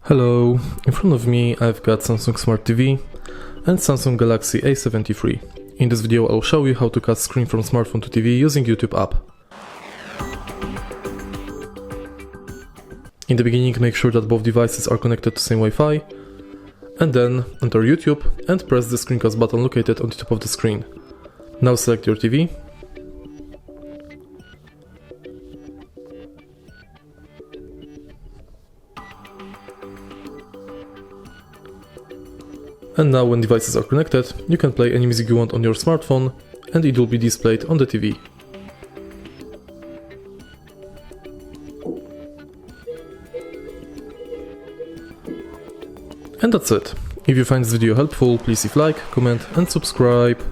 Hello, in front of me I've got Samsung SmartTV and Samsung Galaxy A73. In this video I'll show you how to cut screen from smartphone to TV using YouTube app. In the beginning make sure that both devices are connected to same Wi-Fi, and then enter YouTube and press the screencast button located on the top of the screen. Now select your TV. And now when devices are connected, you can play any music you want on your smartphone and it will be displayed on the TV. And that's it. If you find this video helpful, please leave like, comment and subscribe.